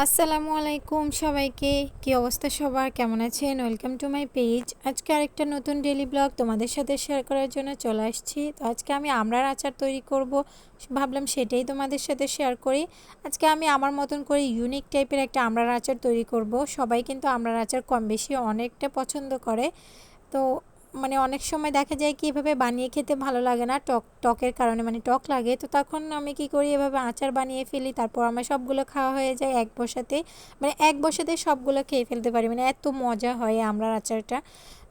আসসালামু আলাইকুম সবাইকে। কি অবস্থা সবার, কেমন আছেন? Welcome to my page. আজকে আরেকটা নতুন ডেইলি ব্লগ তোমাদের সাথে শেয়ার করার জন্য চলে আসছি। তো আজকে আমি আমড়ার আচার তৈরি করব, ভাবলাম সেটাই তোমাদের সাথে শেয়ার করি। আজকে আমি আমার মতন করে ইউনিক টাইপের একটা আমড়ার আচার তৈরি করব। সবাই কিন্তু আমড়ার আচার কম বেশি অনেকটা পছন্দ করে। তো অনেক সময় দেখা যায় কি এভাবে বানিয়ে খেতে ভালো লাগে না, টকের কারণে টক লাগে। তো তখন আমি কি করি, এভাবে আচার বানিয়ে ফেলি, তারপর আমার সবগুলো খাওয়া হয়ে যায় এক বসাতে। এক বসাতে সবগুলো খেয়ে ফেলতে পারি, এত মজা হয় আমড়ার আচারটা।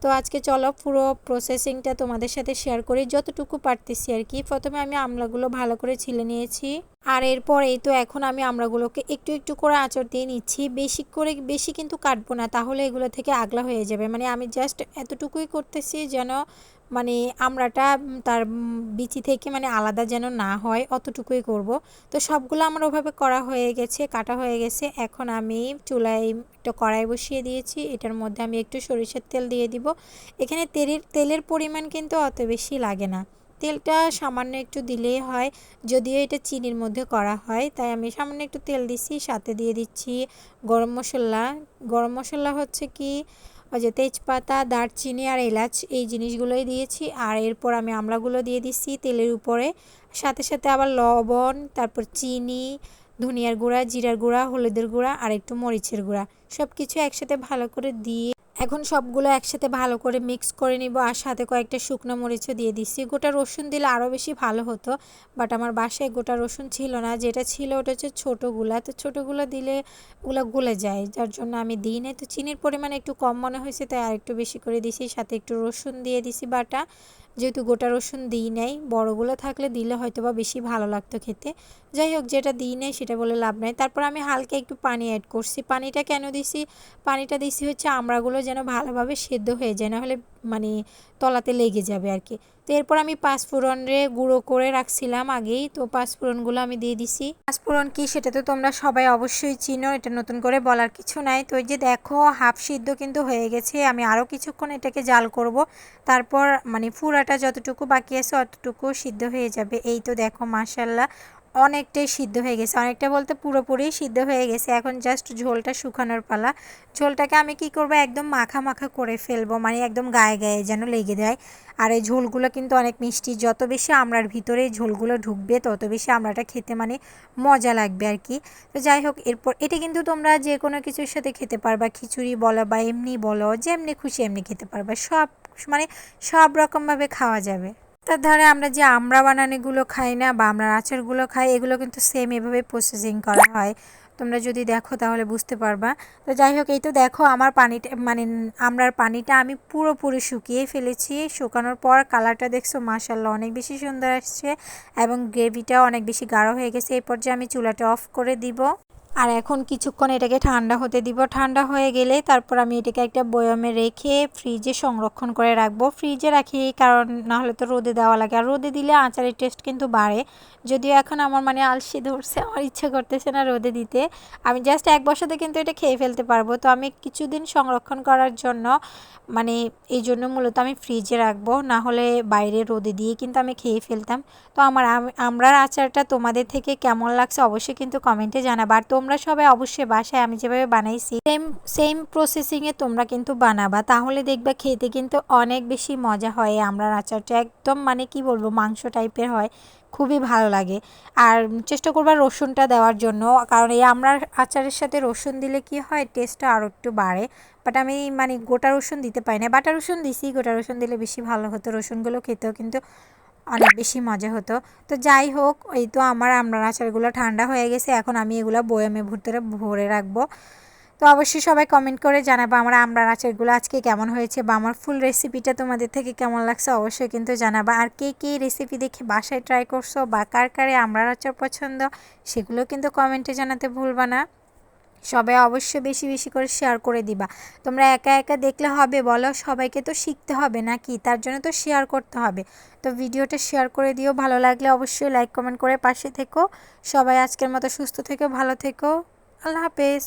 তো আজকে চলো পুরো প্রসেসিংটা তোমাদের সাথে শেয়ার করি যতটুকু পারতেছি আর কি। প্রথমে আমি আমড়াগুলো ভালো করে ছিলে নিয়েছি, আর এরপর এই তো এখন আমি আমড়াগুলোকে একটু একটু করে আঁচড় দিয়ে নিচ্ছি। বেশি কিন্তু কাটবো না, তাহলে এগুলো থেকে আগলা হয়ে যাবে। আমি জাস্ট এতটুকুই করতেছি যেন আমড়াটা তার বিচি থেকে আলাদা যেন না হয়, অতটুকুই করব। তো সবগুলো আমার ওভাবে করা হয়ে গেছে, কাটা হয়ে গেছে। এখন আমি চুলায় একটা কড়াই বসিয়ে দিয়েছি, এটার মধ্যে আমি একটু সরিষার তেল দিয়ে দিব। এখানে তেলের পরিমাণ কিন্তু অত বেশি লাগে না, তেলটা সামান্য একটু দিলেই হয়। যদিও এটা চিনির মধ্যে করা হয়, তাই আমি সামান্য একটু তেল দিচ্ছি। সাথে দিয়ে দিচ্ছি গরম মশলা। গরম মশলা হচ্ছে কি ওই যে তেজপাতা, দারচিনি আর এলাচ, এই জিনিসগুলোই দিয়েছি। আর এরপর আমি আমড়াগুলো দিয়ে দিচ্ছি তেলের উপরে। সাথে সাথে আবার লবণ, তারপর চিনি, ধনিয়ার গুঁড়া, জিরার গুঁড়া, হলুদের গুঁড়া আর একটু মরিচের গুঁড়া, সব কিছু একসাথে ভালো করে দিয়ে এখন সবগুলো একসাথে ভালো করে মিক্স করে নিব। আর সাথে কয়েকটা শুকনো মরিচও দিয়ে দিচ্ছি। গোটা রসুন দিলে আরও বেশি ভালো হতো, বাট আমার বাসায় গোটা রসুন ছিল না, যেটা ছিল ওটা হচ্ছে ছোটোগুলা। তো ছোটোগুলো দিলে ওগুলো গলে যায়, যার জন্য আমি দিই না। তো চিনির পরিমাণ একটু কম মনে হয়েছে, তাই আর একটু বেশি করে দিছি। সাথে একটু রসুন দিয়ে দিছি বাটা, যেহেতু গোটা রসুন দিই নাই, বড়গুলো থাকলে দিলে হয়তো বা বেশি ভালো লাগতো খেতে। যাই হোক, যেটা দিই নাই সেটা বলে লাভ নাই। তারপর আমি হালকা একটু পানি অ্যাড করছি। পানিটা কেন দিছি? পানিটা দিছি হচ্ছে আমড়াগুলো যেন ভালোভাবে সেদ্ধ হয়ে যায়, নাহলে তলাতে লেগে যাবে আর কি। তো এরপর আমি পাঁচফোড়ন গুঁড়ো করে রাখছিলাম আগেই, তো পাঁচফোড়নগুলো আমি দিয়ে দিছি। পাঁচফোড়ন কি সেটা তো তোমরা সবাই অবশ্যই চিনো, এটা নতুন করে বলার কিছু নাই। তো এই যে দেখো হাফ সিদ্ধ কিন্তু হয়ে গেছে, আমি আরও কিছুক্ষণ এটাকে জাল করব। তারপর পুরাটা যতটুকু বাকি আছে অতটুকু সিদ্ধ হয়ে যাবে। এই তো দেখো মাশাল্লাহ অনেকটাই সিদ্ধ হয়ে গেছে, অনেকটা বলতে পুরোপুরি সিদ্ধ হয়ে গেছে। এখন জাস্ট ঝোলটা শুকানোর পালা। ঝোলটাকে আমি কি করব, একদম মাখা মাখা করে ফেলবো, একদম গায়ে গায়ে যেন লেগে যায়। আর এই ঝোলগুলো কিন্তু অনেক মিষ্টি, যত বেশি আমড়ার ভিতরে এই ঝোলগুলো ঢুকবে তত বেশি আমড়াটা খেতে মজা লাগবে আর কি। তো যাই হোক, এরপর এটা কিন্তু তোমরা যে কোনো কিছুর সাথে খেতে পারবা, খিচুড়ি বলো বা এমনি বলো, যেমনি খুশি এমনি খেতে পারবা। সব রকমভাবে খাওয়া যাবে। তার ধারে আমরা যে আমড়া বানানিগুলো খাই না বা আমড়ার আচারগুলো খাই, এগুলো কিন্তু সেম এভাবে প্রসেসিং করা হয়। তোমরা যদি দেখো তাহলে বুঝতে পারবা। তো যাই হোক, এই তো দেখো আমার পানিটা আমড়ার পানিটা আমি পুরোপুরি শুকিয়ে ফেলেছি। শুকানোর পর কালারটা দেখছো মাশাআল্লাহ অনেক বেশি সুন্দর আসছে, এবং গ্রেভিটাও অনেক বেশি গাঢ় হয়ে গেছে। এই পর্যায়ে আমি চুলাটা অফ করে দিব। আর এখন কিছুক্ষণ এটাকে ঠান্ডা হতে দিব। ঠান্ডা হয়ে গেলে তারপর আমি এটাকে একটা বয়ামে রেখে ফ্রিজে সংরক্ষণ করে রাখবো। ফ্রিজে রাখি কারণ না হলে তো রোদে দেওয়া লাগে, আর রোদে দিলে আচারের টেস্ট কিন্তু বাড়ে। যদিও এখন আমার আলসি ধরছে, আমার ইচ্ছে করতেছে না রোদে দিতে। আমি জাস্ট এক বসাতে কিন্তু এটা খেয়ে ফেলতে পারবো। তো আমি কিছুদিন সংরক্ষণ করার জন্য এই জন্য মূলত আমি ফ্রিজে রাখবো, না হলে বাইরে রোদে দিয়ে কিন্তু আমি খেয়ে ফেলতাম। তো আমড়ার আচারটা তোমাদের থেকে কেমন লাগছে অবশ্যই কিন্তু কমেন্টে জানাবা। আর তোমরা সবাই অবশ্যই বাসায় আমি যেভাবে বানাইছি সেম প্রসেসিংয়ে তোমরা কিন্তু বানাবা, তাহলে দেখবা খেতে কিন্তু অনেক বেশি মজা হয়। আমড়ার আচারটা একদম কি বলবো, মাংস টাইপের হয়, খুবই ভালো লাগে। আর চেষ্টা করবা রসুনটা দেওয়ার জন্য, কারণ এই আমড়ার আচারের সাথে রসুন দিলে কি হয়, টেস্টটা আরও একটু বাড়ে। বাট আমি গোটা রসুন দিতে পারি না, বাটা রসুন দিছি, গোটা রসুন দিলে বেশি ভালো হতো। রসুনগুলো খেতেও কিন্তু অনেক বেশি মজা হতো। তো যাই হোক, এই তো আমার আমড়ার আচারগুলো ঠান্ডা হয়ে গেছে। এখন আমি এগুলো বয়ামে ভিতরে ভরে রাখবো। তো অবশ্যই সবাই কমেন্ট করে জানাবো আমার আমড়ার আচারগুলো আজকে কেমন হয়েছে, বা আমার ফুল রেসিপিটা তোমাদের থেকে কেমন লাগছে অবশ্যই কিন্তু জানাবা। আর কে কে রেসিপি দেখে বাসায় ট্রাই করছো, বা কার কারে আমড়ার আচার পছন্দ, সেগুলো কিন্তু কমেন্টে জানাতে ভুলবা না। সবাই অবশ্যই বেশি বেশি করে শেয়ার করে দিবা। তোমরা একা একা দেখলে হবে বলো, সবাইকে তো শিখতে হবে নাকি, তার জন্য তো শেয়ার করতে হবে। তো ভিডিওটা শেয়ার করে দিও, ভালো লাগলে অবশ্যই লাইক কমেন্ট করে পাশে থেকো। সবাই আজকের মতো সুস্থ থেকো, ভালো থেকো, আল্লাহ হাফেজ।